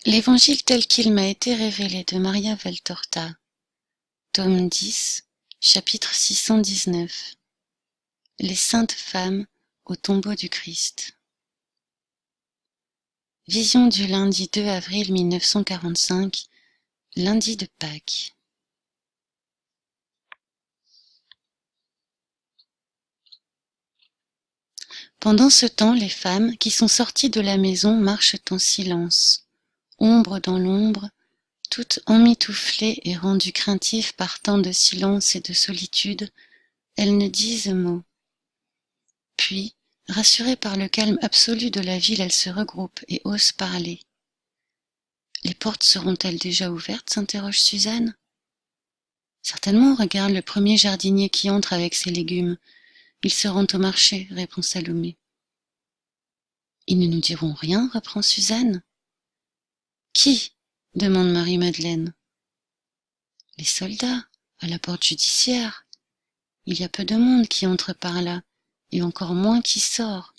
L'Évangile tel qu'il m'a été révélé de Maria Valtorta, tome 10, chapitre 619. Les saintes femmes au tombeau du Christ. Vision du lundi 2 avril 1945, lundi de Pâques. Pendant ce temps, les femmes qui sont sorties de la maison marchent en silence, ombre dans l'ombre, toutes emmitouflées et rendues craintives par tant de silence et de solitude, elles ne disent mot. Puis, rassurées par le calme absolu de la ville, elles se regroupent et osent parler. Les portes seront-elles déjà ouvertes s'interroge Suzanne. Certainement, regarde le premier jardinier qui entre avec ses légumes. Ils se rendent au marché, répond Salomé. Ils ne nous diront rien, reprend Suzanne. Qui demande Marie-Madeleine. Les soldats, à la porte judiciaire. Il y a peu de monde qui entre par là, et encore moins qui sort.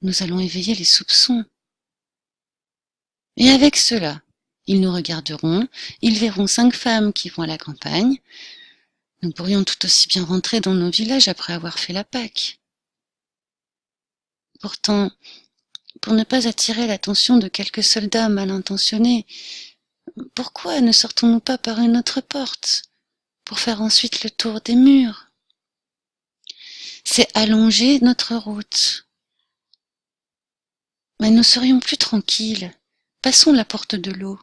Nous allons éveiller les soupçons. Et avec cela, ils nous regarderont, ils verront 5 femmes qui vont à la campagne. Nous pourrions tout aussi bien rentrer dans nos villages après avoir fait la Pâque. Pourtant, pour ne pas attirer l'attention de quelques soldats mal intentionnés, pourquoi ne sortons-nous pas par une autre porte, pour faire ensuite le tour des murs? C'est allonger notre route. Mais nous serions plus tranquilles. Passons la porte de l'eau.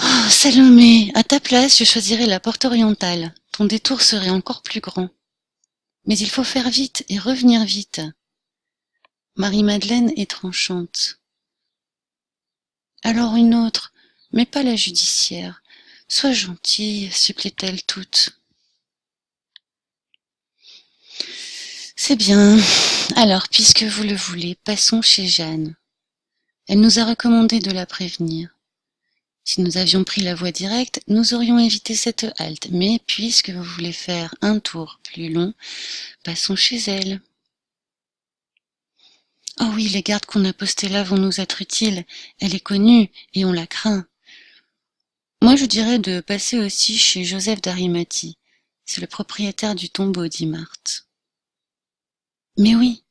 Oh, Salomé, à ta place, je choisirais la porte orientale. Ton détour serait encore plus grand. Mais il faut faire vite et revenir vite. Marie-Madeleine est tranchante. Alors une autre, mais pas la judiciaire. Sois gentille, supplient-elles toutes. C'est bien. Alors, puisque vous le voulez, passons chez Jeanne. Elle nous a recommandé de la prévenir. Si nous avions pris la voie directe, nous aurions évité cette halte, mais puisque vous voulez faire un tour plus long, passons chez elle. Oh oui, les gardes qu'on a postés là vont nous être utiles. Elle est connue et on la craint. Moi, je dirais de passer aussi chez Joseph d'Arimathie. C'est le propriétaire du tombeau, dit Marthe. Mais oui,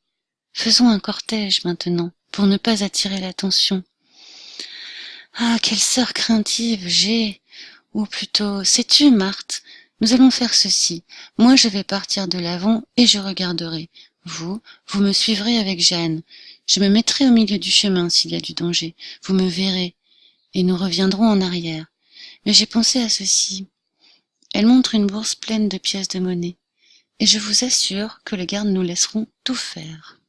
faisons un cortège maintenant, pour ne pas attirer l'attention. Ah, quelle sœur craintive j'ai! Ou plutôt, sais-tu, Marthe, nous allons faire ceci. Moi, je vais partir de l'avant et je regarderai. Vous me suivrez avec Jeanne. Je me mettrai au milieu du chemin s'il y a du danger. Vous me verrez. Et nous reviendrons en arrière. Mais j'ai pensé à ceci. Elle montre une bourse pleine de pièces de monnaie. Et je vous assure que les gardes nous laisseront tout faire.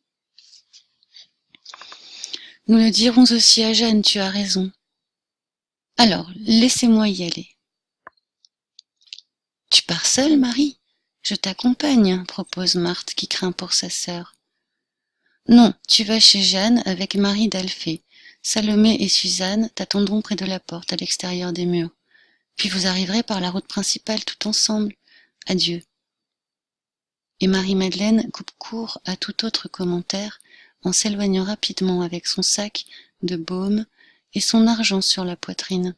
Nous le dirons aussi à Jeanne, tu as raison. Alors, laissez-moi y aller. Tu pars seule, Marie? Je t'accompagne, propose Marthe qui craint pour sa sœur. Non, tu vas chez Jeanne avec Marie d'Alphée. Salomé et Suzanne t'attendront près de la porte à l'extérieur des murs. Puis vous arriverez par la route principale tout ensemble. Adieu. Et Marie-Madeleine coupe court à tout autre commentaire en s'éloignant rapidement avec son sac de baume et son argent sur la poitrine.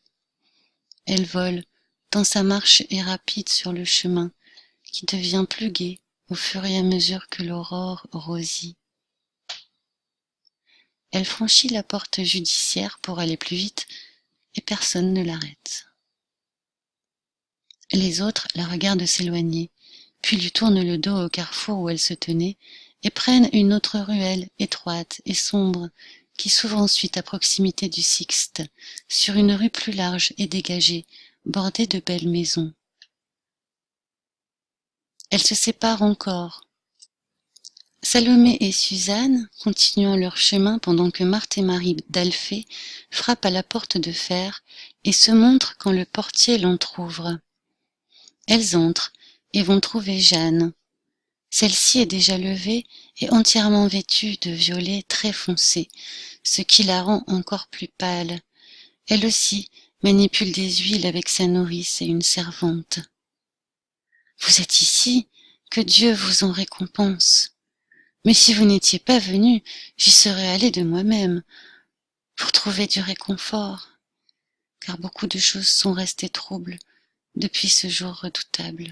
Elle vole, tant sa marche est rapide sur le chemin, qui devient plus gai au fur et à mesure que l'aurore rosit. Elle franchit la porte judiciaire pour aller plus vite, et personne ne l'arrête. Les autres la regardent s'éloigner, puis lui tournent le dos au carrefour où elle se tenait, et prennent une autre ruelle étroite et sombre, qui s'ouvre ensuite à proximité du Sixte, sur une rue plus large et dégagée, bordée de belles maisons. Elles se séparent encore. Salomé et Suzanne, continuant leur chemin pendant que Marthe et Marie d'Alphée frappent à la porte de fer et se montrent quand le portier l'entr'ouvre. Elles entrent et vont trouver Jeanne. Celle-ci est déjà levée et entièrement vêtue de violet très foncé, ce qui la rend encore plus pâle. Elle aussi manipule des huiles avec sa nourrice et une servante. « Vous êtes ici, que Dieu vous en récompense. Mais si vous n'étiez pas venu, j'y serais allée de moi-même. pour trouver du réconfort, car beaucoup de choses sont restées troubles depuis ce jour redoutable.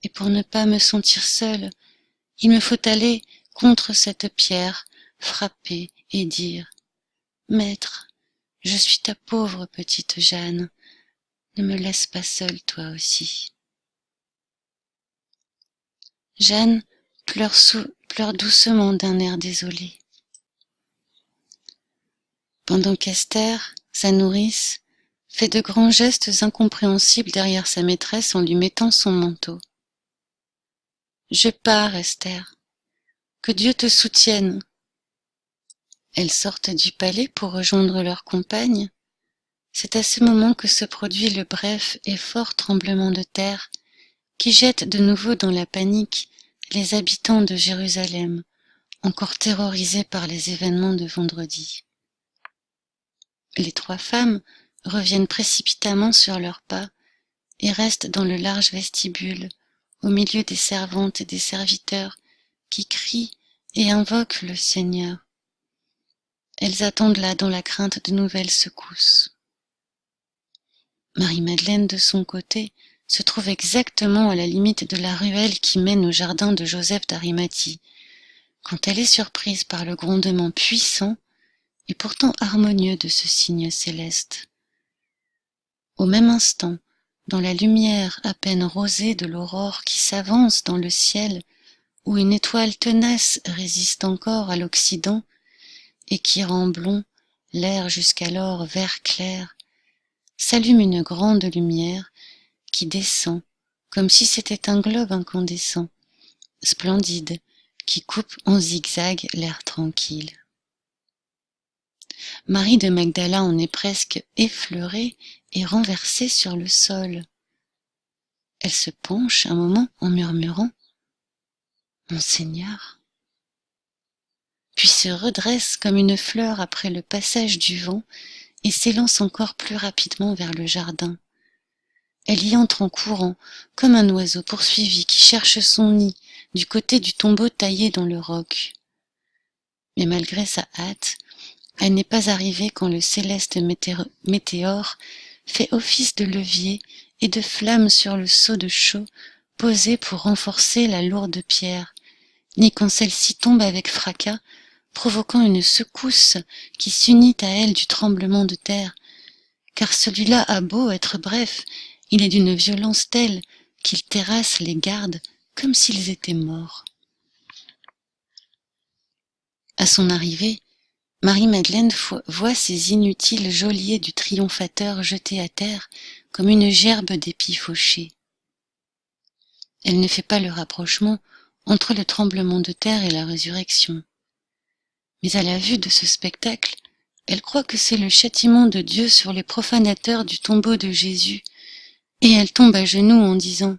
Et pour ne pas me sentir seule, il me faut aller contre cette pierre, frapper et dire: Maître, je suis ta pauvre petite Jeanne, ne me laisse pas seule toi aussi. Jeanne pleure doucement d'un air désolé. Pendant qu'Esther, sa nourrice, fait de grands gestes incompréhensibles derrière sa maîtresse en lui mettant son manteau. Je pars, Esther. Que Dieu te soutienne. Elles sortent du palais pour rejoindre leurs compagnes. C'est à ce moment que se produit le bref et fort tremblement de terre qui jette de nouveau dans la panique les habitants de Jérusalem, encore terrorisés par les événements de vendredi. Les trois femmes reviennent précipitamment sur leurs pas et restent dans le large vestibule, au milieu des servantes et des serviteurs qui crient et invoquent le Seigneur. Elles attendent là dans la crainte de nouvelles secousses. Marie-Madeleine, de son côté, se trouve exactement à la limite de la ruelle qui mène au jardin de Joseph d'Arimathie, quand elle est surprise par le grondement puissant et pourtant harmonieux de ce signe céleste. Au même instant, dans la lumière à peine rosée de l'aurore qui s'avance dans le ciel, où une étoile tenace résiste encore à l'Occident et qui rend blond l'air jusqu'alors vert clair, s'allume une grande lumière qui descend comme si c'était un globe incandescent, splendide, qui coupe en zigzag l'air tranquille. Marie de Magdala en est presque effleurée et renversée sur le sol. Elle se penche un moment en murmurant: Mon Seigneur, puis se redresse comme une fleur après le passage du vent et s'élance encore plus rapidement vers le jardin. Elle y entre en courant, comme un oiseau poursuivi qui cherche son nid du côté du tombeau taillé dans le roc. Mais malgré sa hâte, elle n'est pas arrivée quand le céleste météore fait office de levier et de flamme sur le seau de chaux posé pour renforcer la lourde pierre, ni quand celle-ci tombe avec fracas, provoquant une secousse qui s'unit à elle du tremblement de terre, car celui-là a beau être bref, il est d'une violence telle qu'il terrasse les gardes comme s'ils étaient morts. À son arrivée, Marie-Madeleine voit ces inutiles geôliers du triomphateur jetés à terre comme une gerbe d'épis fauchés. Elle ne fait pas le rapprochement entre le tremblement de terre et la résurrection. Mais à la vue de ce spectacle, elle croit que c'est le châtiment de Dieu sur les profanateurs du tombeau de Jésus, et elle tombe à genoux en disant: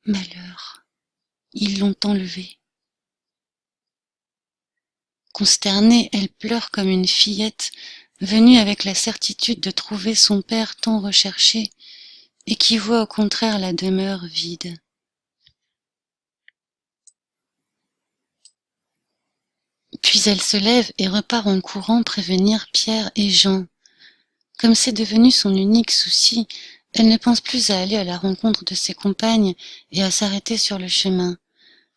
Malheur, ils l'ont enlevé. Consternée, elle pleure comme une fillette venue avec la certitude de trouver son père tant recherché et qui voit au contraire la demeure vide. Puis elle se lève et repart en courant prévenir Pierre et Jean. Comme c'est devenu son unique souci, elle ne pense plus à aller à la rencontre de ses compagnes et à s'arrêter sur le chemin.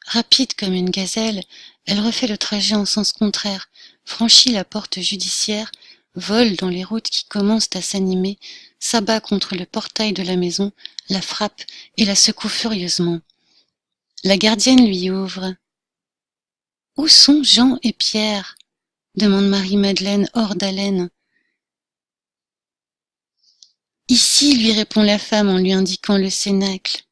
Rapide comme une gazelle, elle refait le trajet en sens contraire, franchit la porte judiciaire, vole dans les routes qui commencent à s'animer, s'abat contre le portail de la maison, la frappe et la secoue furieusement. La gardienne lui ouvre. « Où sont Jean et Pierre ?» demande Marie-Madeleine hors d'haleine. « Ici, lui répond la femme en lui indiquant le cénacle.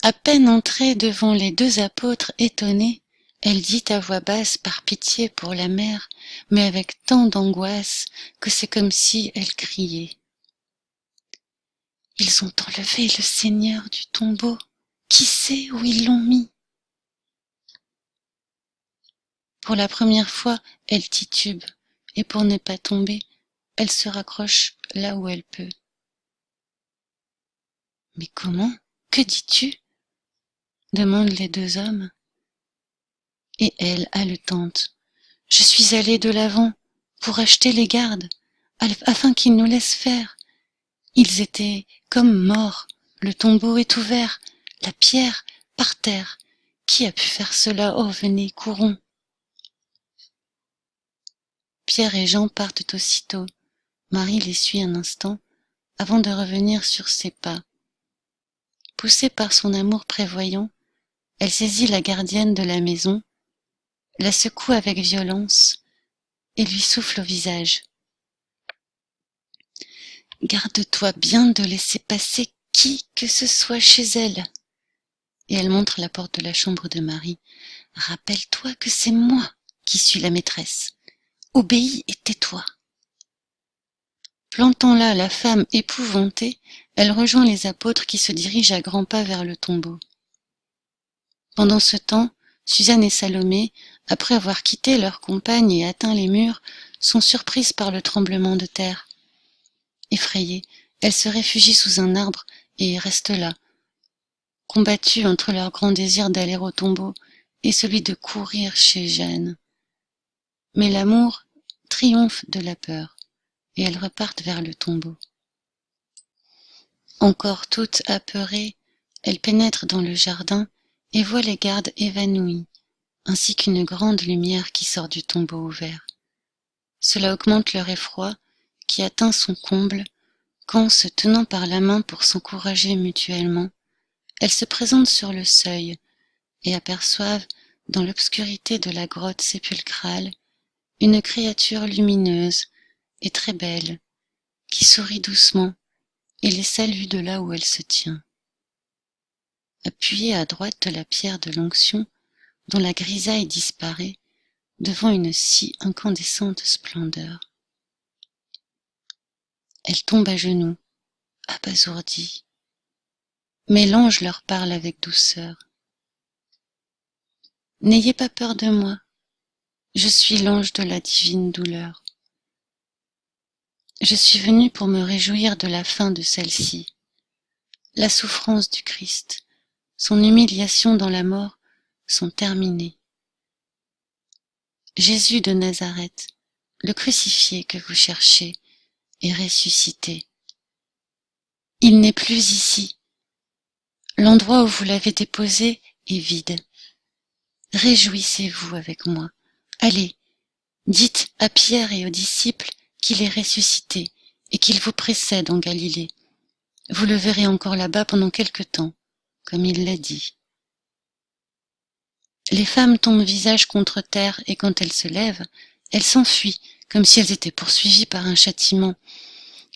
À peine entrée devant les deux apôtres étonnés, elle dit à voix basse par pitié pour la mère, mais avec tant d'angoisse que c'est comme si elle criait. « Ils ont enlevé le Seigneur du tombeau. Qui sait où ils l'ont mis ?» Pour la première fois, elle titube, et pour ne pas tomber, elle se raccroche là où elle peut. « Mais comment? Que dis-tu » demandent les deux hommes. Et elle, haletante, Je suis allée de l'avant pour acheter les gardes, afin qu'ils nous laissent faire. Ils étaient comme morts, le tombeau est ouvert, la pierre par terre. Qui a pu faire cela? Oh, venez, courons. Pierre et Jean partent aussitôt. Marie les suit un instant, avant de revenir sur ses pas. Poussée par son amour prévoyant, elle saisit la gardienne de la maison, la secoue avec violence et lui souffle au visage. Garde-toi bien de laisser passer qui que ce soit chez elle. Et elle montre la porte de la chambre de Marie. Rappelle-toi que c'est moi qui suis la maîtresse. Obéis et tais-toi. Plantant là la femme épouvantée, elle rejoint les apôtres qui se dirigent à grands pas vers le tombeau. Pendant ce temps, Suzanne et Salomé, après avoir quitté leur compagne et atteint les murs, sont surprises par le tremblement de terre. Effrayées, elles se réfugient sous un arbre et restent là, combattues entre leur grand désir d'aller au tombeau et celui de courir chez Jeanne. Mais l'amour triomphe de la peur, et elles repartent vers le tombeau. Encore toutes apeurées, elles pénètrent dans le jardin et voient les gardes évanouis, ainsi qu'une grande lumière qui sort du tombeau ouvert. Cela augmente leur effroi, qui atteint son comble, quand, se tenant par la main pour s'encourager mutuellement, elles se présentent sur le seuil et aperçoivent, dans l'obscurité de la grotte sépulcrale, une créature lumineuse et très belle, qui sourit doucement et les salue de là où elle se tient. Appuyée à droite de la pierre de l'onction, dont la grisaille disparaît devant une si incandescente splendeur. Elle tombe à genoux, abasourdie, mais l'ange leur parle avec douceur. N'ayez pas peur de moi, je suis l'ange de la divine douleur. Je suis venu pour me réjouir de la fin de celle-ci. La souffrance du Christ, son humiliation dans la mort sont terminées. Jésus de Nazareth, le crucifié que vous cherchez, est ressuscité. Il n'est plus ici. L'endroit où vous l'avez déposé est vide. Réjouissez-vous avec moi. Allez, dites à Pierre et aux disciples qu'il est ressuscité et qu'il vous précède en Galilée. Vous le verrez encore là-bas pendant quelque temps, comme il l'a dit. Les femmes tombent visage contre terre et quand elles se lèvent, elles s'enfuient comme si elles étaient poursuivies par un châtiment.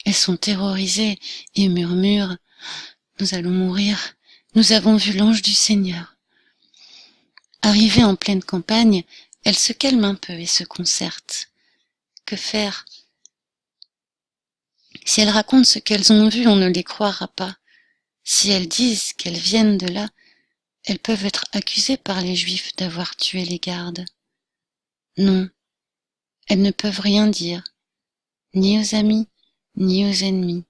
Elles sont terrorisées et murmurent « Nous allons mourir, nous avons vu l'ange du Seigneur ». Arrivées en pleine campagne, elles se calment un peu et se concertent. Que faire? Si elles racontent ce qu'elles ont vu, on ne les croira pas. Si elles disent qu'elles viennent de là, elles peuvent être accusées par les Juifs d'avoir tué les gardes. Non, elles ne peuvent rien dire, ni aux amis, ni aux ennemis.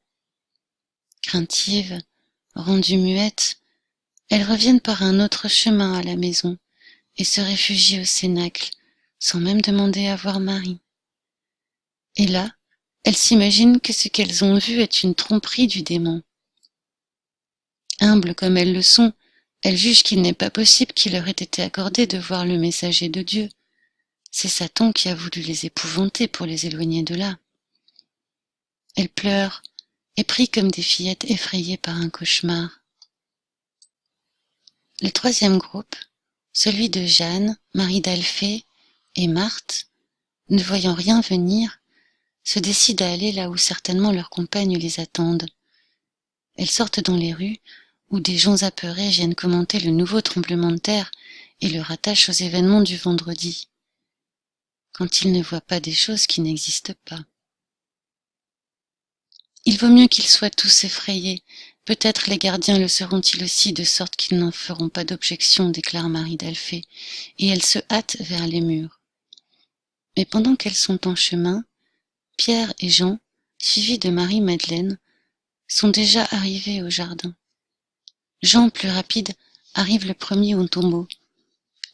Craintives, rendues muettes, elles reviennent par un autre chemin à la maison et se réfugient au cénacle, sans même demander à voir Marie. Et là, elles s'imaginent que ce qu'elles ont vu est une tromperie du démon. Humbles comme elles le sont, elles jugent qu'il n'est pas possible qu'il leur ait été accordé de voir le messager de Dieu. C'est Satan qui a voulu les épouvanter pour les éloigner de là. Elles pleurent et prient comme des fillettes effrayées par un cauchemar. Le troisième groupe, celui de Jeanne, Marie d'Alphée et Marthe, ne voyant rien venir, se décident à aller là où certainement leurs compagnes les attendent. Elles sortent dans les rues, où des gens apeurés viennent commenter le nouveau tremblement de terre et le rattachent aux événements du vendredi, quand ils ne voient pas des choses qui n'existent pas. Il vaut mieux qu'ils soient tous effrayés, peut-être les gardiens le seront-ils aussi, de sorte qu'ils n'en feront pas d'objection, déclare Marie d'Alphée, et elle se hâte vers les murs. Mais pendant qu'elles sont en chemin, Pierre et Jean, suivis de Marie-Madeleine, sont déjà arrivés au jardin. Jean, plus rapide, arrive le premier au tombeau.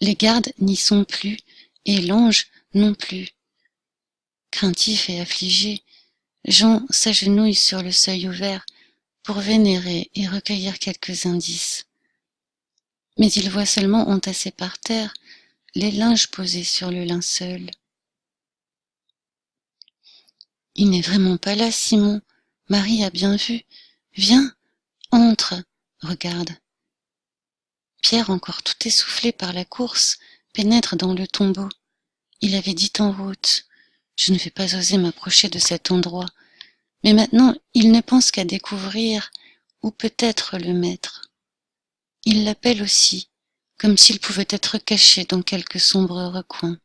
Les gardes n'y sont plus, et l'ange, non plus. Craintif et affligé, Jean s'agenouille sur le seuil ouvert pour vénérer et recueillir quelques indices. Mais il voit seulement entassés par terre les linges posés sur le linceul. Il n'est vraiment pas là, Simon. Marie a bien vu. Viens, entre, regarde. Pierre, encore tout essoufflé par la course, pénètre dans le tombeau. Il avait dit en route: je ne vais pas oser m'approcher de cet endroit. Mais maintenant, il ne pense qu'à découvrir où peut être le maître. Il l'appelle aussi, comme s'il pouvait être caché dans quelque sombre recoin.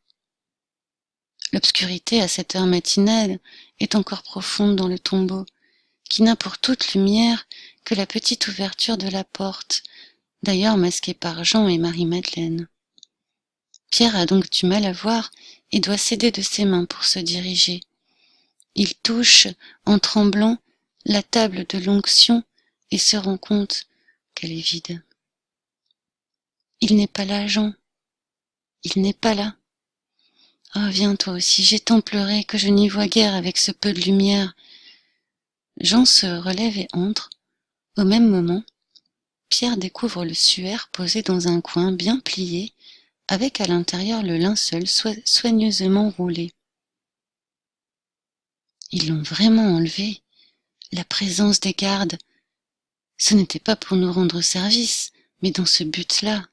L'obscurité à cette heure matinale est encore profonde dans le tombeau, qui n'a pour toute lumière que la petite ouverture de la porte, d'ailleurs masquée par Jean et Marie-Madeleine. Pierre a donc du mal à voir et doit s'aider de ses mains pour se diriger. Il touche, en tremblant, la table de l'onction et se rend compte qu'elle est vide. Il n'est pas là, Jean. Il n'est pas là. Oh, viens toi aussi, j'ai tant pleuré que je n'y vois guère avec ce peu de lumière. Jean se relève et entre. Au même moment, Pierre découvre le suaire posé dans un coin bien plié, avec à l'intérieur le linceul soigneusement roulé. Ils l'ont vraiment enlevé. La présence des gardes, ce n'était pas pour nous rendre service, mais dans ce but-là.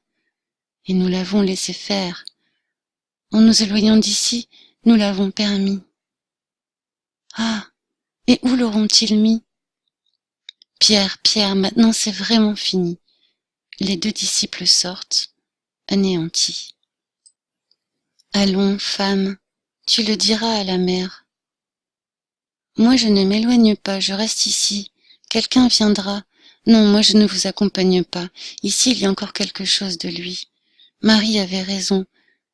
Et nous l'avons laissé faire. En nous éloignant d'ici, nous l'avons permis. Ah, et où l'auront-ils mis? Pierre, maintenant c'est vraiment fini. Les deux disciples sortent, anéantis. Allons, femme, tu le diras à la mère. Moi je ne m'éloigne pas, je reste ici. Quelqu'un viendra. Non, moi je ne vous accompagne pas. Ici il y a encore quelque chose de lui. Marie avait raison.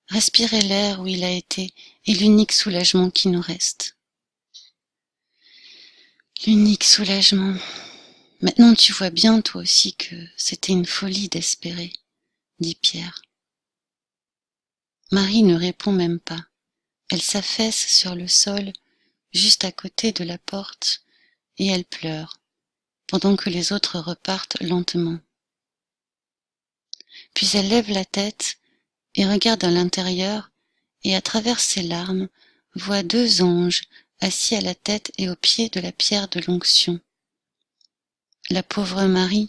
Respirer l'air où il a été est l'unique soulagement qui nous reste. L'unique soulagement. Maintenant tu vois bien toi aussi que c'était une folie d'espérer, dit Pierre. Marie ne répond même pas. Elle s'affaisse sur le sol, juste à côté de la porte, et elle pleure, pendant que les autres repartent lentement. Puis elle lève la tête et regarde à l'intérieur, et à travers ses larmes, voit deux anges assis à la tête et aux pieds de la pierre de l'onction. La pauvre Marie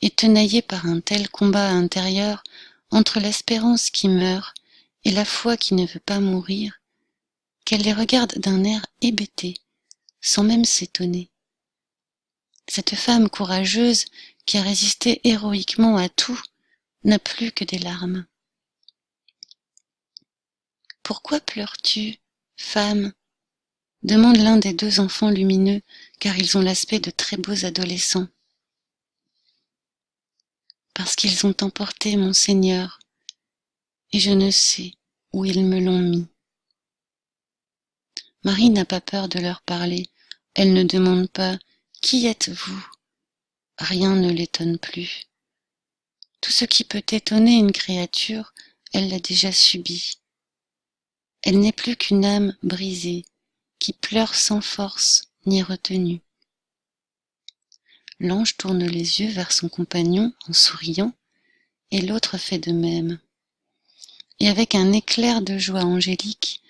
est tenaillée par un tel combat intérieur entre l'espérance qui meurt et la foi qui ne veut pas mourir, qu'elle les regarde d'un air hébété, sans même s'étonner. Cette femme courageuse qui a résisté héroïquement à tout n'a plus que des larmes. « Pourquoi pleures-tu, femme ?» demande l'un des deux enfants lumineux, car ils ont l'aspect de très beaux adolescents. « Parce qu'ils ont emporté mon Seigneur, et je ne sais où ils me l'ont mis. » Marie n'a pas peur de leur parler. Elle ne demande pas « Qui êtes-vous » Rien ne l'étonne plus. Tout ce qui peut étonner une créature, elle l'a déjà subi. Elle n'est plus qu'une âme brisée, qui pleure sans force ni retenue. L'ange tourne les yeux vers son compagnon en souriant, et l'autre fait de même. Et avec un éclair de joie angélique,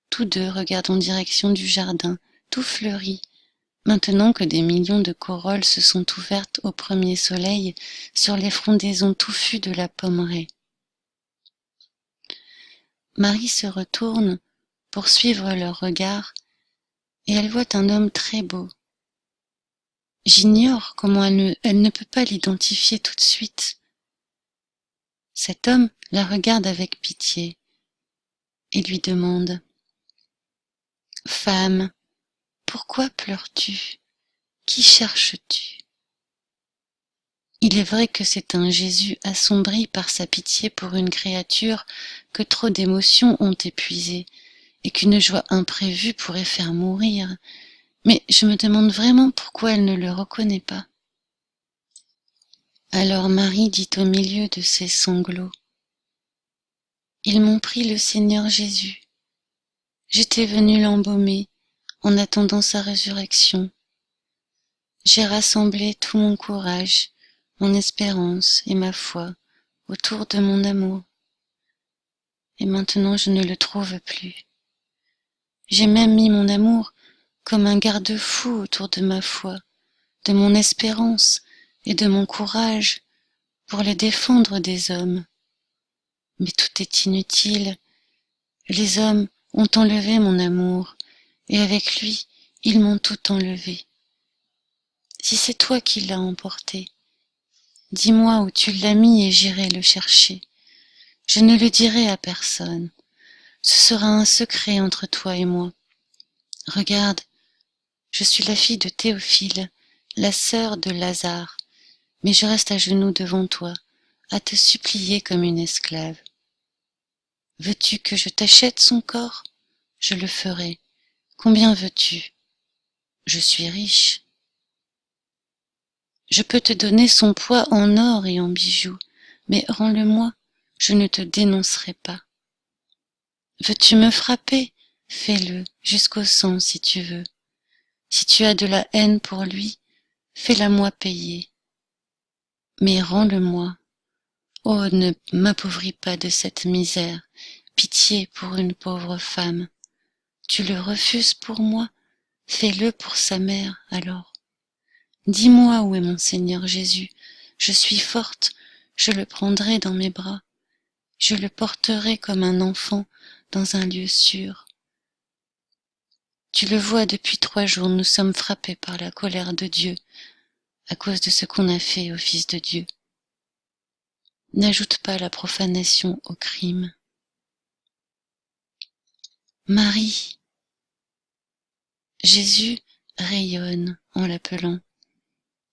tous deux regardent en direction du jardin, tout fleuri, maintenant que des millions de corolles se sont ouvertes au premier soleil sur les frondaisons touffues de la pommeraie. Marie se retourne pour suivre leur regard, et elle voit un homme très beau. J'ignore comment elle ne peut pas l'identifier tout de suite. Cet homme la regarde avec pitié et lui demande « Femme, pourquoi pleures-tu? Qui cherches-tu » Il est vrai que c'est un Jésus assombri par sa pitié pour une créature que trop d'émotions ont épuisée et qu'une joie imprévue pourrait faire mourir. Mais je me demande vraiment pourquoi elle ne le reconnaît pas. Alors Marie dit au milieu de ses sanglots: « Ils m'ont pris le Seigneur Jésus. J'étais venu l'embaumer en attendant sa résurrection. J'ai rassemblé tout mon courage, mon espérance et ma foi autour de mon amour. Et maintenant je ne le trouve plus. J'ai même mis mon amour comme un garde-fou autour de ma foi, de mon espérance et de mon courage pour les défendre des hommes. Mais tout est inutile. Les hommes ont enlevé mon amour, et avec lui, ils m'ont tout enlevé. Si c'est toi qui l'as emporté, dis-moi où tu l'as mis et j'irai le chercher. Je ne le dirai à personne. Ce sera un secret entre toi et moi. Regarde, je suis la fille de Théophile, la sœur de Lazare, mais je reste à genoux devant toi, à te supplier comme une esclave. Veux-tu que je t'achète son corps? Je le ferai. Combien veux-tu? Je suis riche. Je peux te donner son poids en or et en bijoux, mais rends-le-moi, je ne te dénoncerai pas. Veux-tu me frapper? Fais-le, jusqu'au sang si tu veux. Si tu as de la haine pour lui, fais-la-moi payer. Mais rends-le-moi. Oh, ne m'appauvris pas de cette misère. Pitié pour une pauvre femme. Tu le refuses pour moi? Fais-le pour sa mère, alors. Dis-moi où est mon Seigneur Jésus. Je suis forte, je le prendrai dans mes bras. Je le porterai comme un enfant dans un lieu sûr. Tu le vois, depuis 3 jours, nous sommes frappés par la colère de Dieu à cause de ce qu'on a fait au Fils de Dieu. N'ajoute pas la profanation au crime. Marie! Jésus rayonne en l'appelant.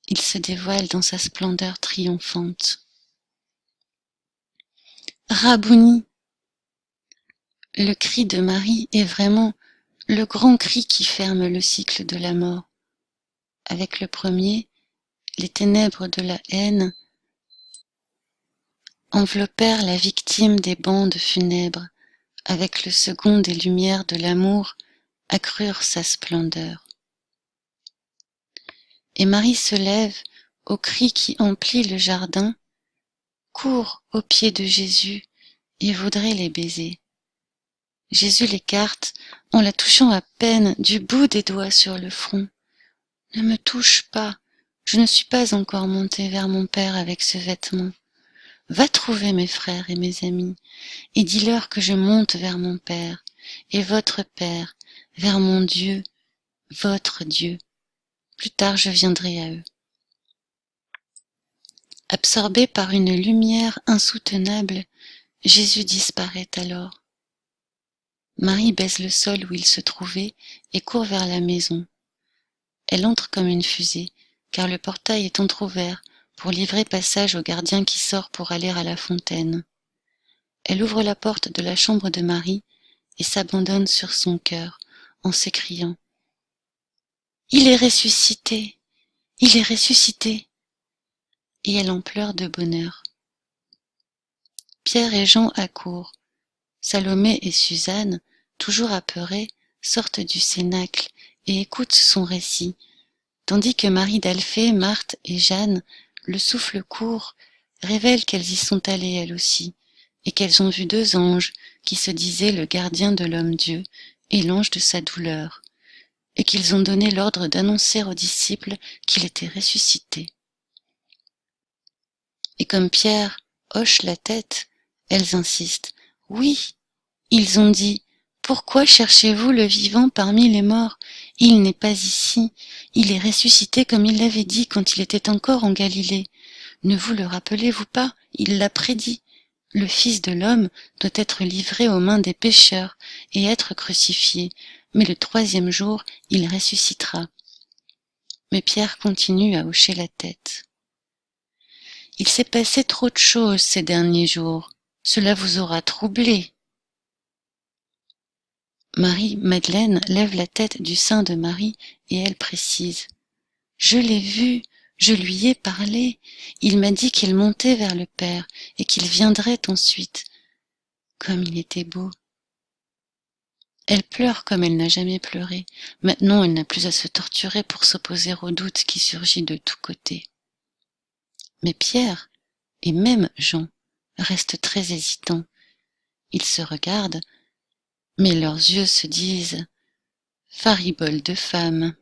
Il se dévoile dans sa splendeur triomphante. Rabouni! Le cri de Marie est vraiment le grand cri qui ferme le cycle de la mort. Avec le premier, les ténèbres de la haine enveloppèrent la victime des bandes funèbres. Avec le second, des lumières de l'amour accrurent sa splendeur. Et Marie se lève au cri qui emplit le jardin, court aux pieds de Jésus et voudrait les baiser. Jésus l'écarte en la touchant à peine du bout des doigts sur le front. Ne me touche pas, je ne suis pas encore monté vers mon Père avec ce vêtement. Va trouver mes frères et mes amis, et dis-leur que je monte vers mon Père, et votre Père, vers mon Dieu, votre Dieu. Plus tard je viendrai à eux. Absorbé par une lumière insoutenable, Jésus disparaît alors. Marie baise le sol où il se trouvait et court vers la maison. Elle entre comme une fusée, car le portail est entr'ouvert pour livrer passage au gardien qui sort pour aller à la fontaine. Elle ouvre la porte de la chambre de Marie et s'abandonne sur son cœur en s'écriant « Il est ressuscité! Il est ressuscité !» Et elle en pleure de bonheur. Pierre et Jean accourent. Salomé et Suzanne, toujours apeurées, sortent du cénacle et écoutent son récit, tandis que Marie d'Alphée, Marthe et Jeanne, le souffle court, révèlent qu'elles y sont allées elles aussi, et qu'elles ont vu 2 anges qui se disaient le gardien de l'homme-dieu et l'ange de sa douleur, et qu'ils ont donné l'ordre d'annoncer aux disciples qu'il était ressuscité. Et comme Pierre hoche la tête, elles insistent. Oui, ils ont dit, pourquoi cherchez-vous le vivant parmi les morts? Il n'est pas ici, il est ressuscité comme il l'avait dit quand il était encore en Galilée. Ne vous le rappelez-vous pas? Il l'a prédit. Le Fils de l'homme doit être livré aux mains des pécheurs et être crucifié, mais le 3e jour, il ressuscitera. Mais Pierre continue à hocher la tête. Il s'est passé trop de choses ces derniers jours. Cela vous aura troublé. Marie-Madeleine lève la tête du sein de Marie et elle précise. Je l'ai vu, je lui ai parlé. Il m'a dit qu'il montait vers le Père et qu'il viendrait ensuite. Comme il était beau. Elle pleure comme elle n'a jamais pleuré. Maintenant, elle n'a plus à se torturer pour s'opposer au doute qui surgit de tous côtés. Mais Pierre, et même Jean, restent très hésitants. Ils se regardent, mais leurs yeux se disent « faribole de femme ».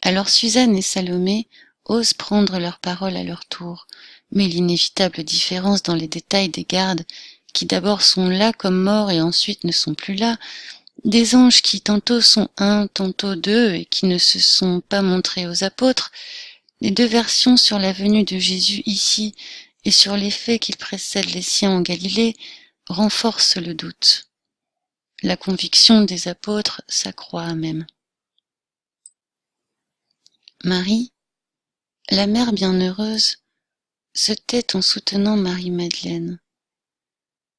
Alors Suzanne et Salomé osent prendre leur parole à leur tour, mais l'inévitable différence dans les détails des gardes, qui d'abord sont là comme morts et ensuite ne sont plus là, des anges qui tantôt sont un, tantôt deux et qui ne se sont pas montrés aux apôtres, les deux versions sur la venue de Jésus ici et sur les faits qui précèdent les siens en Galilée renforcent le doute. La conviction des apôtres s'accroît même. Marie, la mère bienheureuse, se tait en soutenant Marie-Madeleine.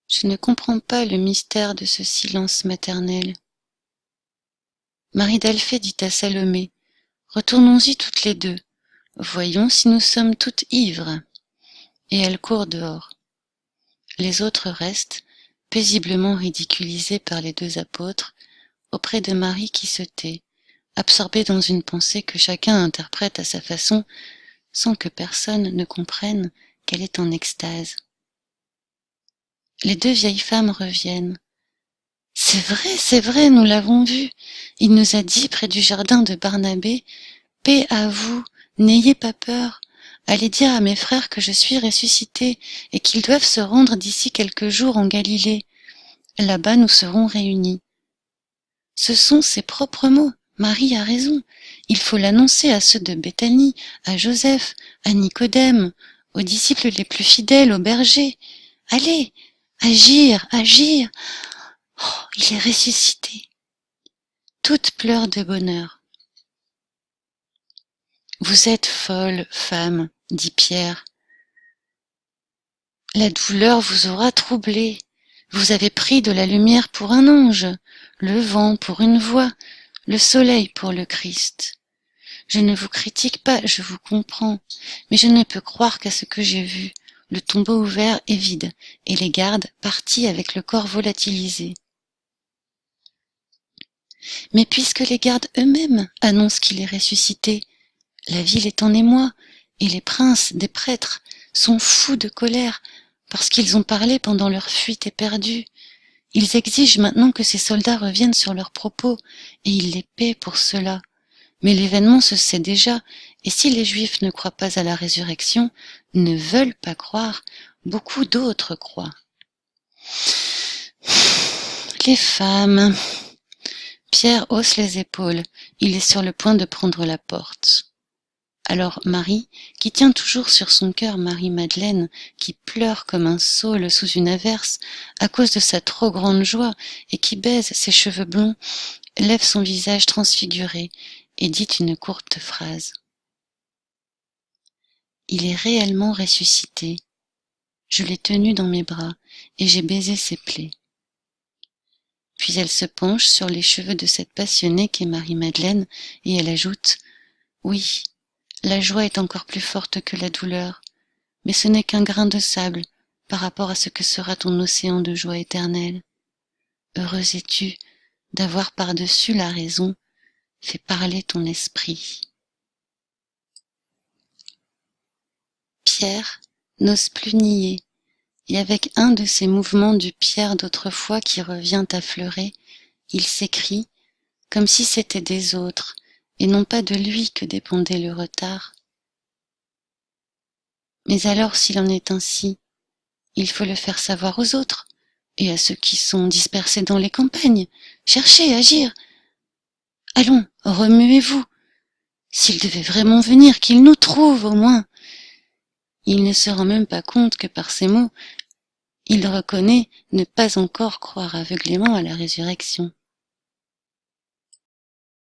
Je ne comprends pas le mystère de ce silence maternel. Marie d'Alphée dit à Salomé, « Retournons-y toutes les deux, voyons si nous sommes toutes ivres. » Et elle court dehors. Les autres restent, paisiblement ridiculisés par les deux apôtres, auprès de Marie qui se tait, absorbée dans une pensée que chacun interprète à sa façon, sans que personne ne comprenne qu'elle est en extase. Les deux vieilles femmes reviennent. « C'est vrai, nous l'avons vu. Il nous a dit près du jardin de Barnabé, « Paix à vous, n'ayez pas peur. Allez dire à mes frères que je suis ressuscité et qu'ils doivent se rendre d'ici quelques jours en Galilée. Là-bas nous serons réunis. » Ce sont ses propres mots. Marie a raison. Il faut l'annoncer à ceux de Béthanie, à Joseph, à Nicodème, aux disciples les plus fidèles, aux bergers. Allez, agir, agir. Oh, il est ressuscité. Toutes pleurent de bonheur. Vous êtes folle, femme, dit Pierre. La douleur vous aura troublée. Vous avez pris de la lumière pour un ange, le vent pour une voix, le soleil pour le Christ. Je ne vous critique pas, je vous comprends, mais je ne peux croire qu'à ce que j'ai vu. Le tombeau ouvert est vide, et les gardes partis avec le corps volatilisé. Mais puisque les gardes eux-mêmes annoncent qu'il est ressuscité, la ville est en émoi, et les princes des prêtres sont fous de colère, parce qu'ils ont parlé pendant leur fuite éperdue. Ils exigent maintenant que ces soldats reviennent sur leurs propos, et ils les paient pour cela. Mais l'événement se sait déjà, et si les Juifs ne croient pas à la résurrection, ne veulent pas croire, beaucoup d'autres croient. Les femmes. Pierre hausse les épaules, il est sur le point de prendre la porte. Alors Marie, qui tient toujours sur son cœur Marie-Madeleine, qui pleure comme un saule sous une averse, à cause de sa trop grande joie, et qui baise ses cheveux blonds, lève son visage transfiguré, et dit une courte phrase. Il est réellement ressuscité. Je l'ai tenu dans mes bras, et j'ai baisé ses plaies. Puis elle se penche sur les cheveux de cette passionnée qu'est Marie-Madeleine, et elle ajoute « Oui, la joie est encore plus forte que la douleur, mais ce n'est qu'un grain de sable par rapport à ce que sera ton océan de joie éternelle. Heureuse es-tu d'avoir par-dessus la raison fait parler ton esprit. » Pierre n'ose plus nier, et avec un de ces mouvements du Pierre d'autrefois qui revient affleurer, il s'écrie, comme si c'était des autres, et non pas de lui que dépendait le retard. Mais alors s'il en est ainsi, il faut le faire savoir aux autres, et à ceux qui sont dispersés dans les campagnes. Cherchez, agir. Allons, remuez-vous. S'il devait vraiment venir, qu'il nous trouve au moins. Il ne se rend même pas compte que par ces mots, il reconnaît ne pas encore croire aveuglément à la résurrection.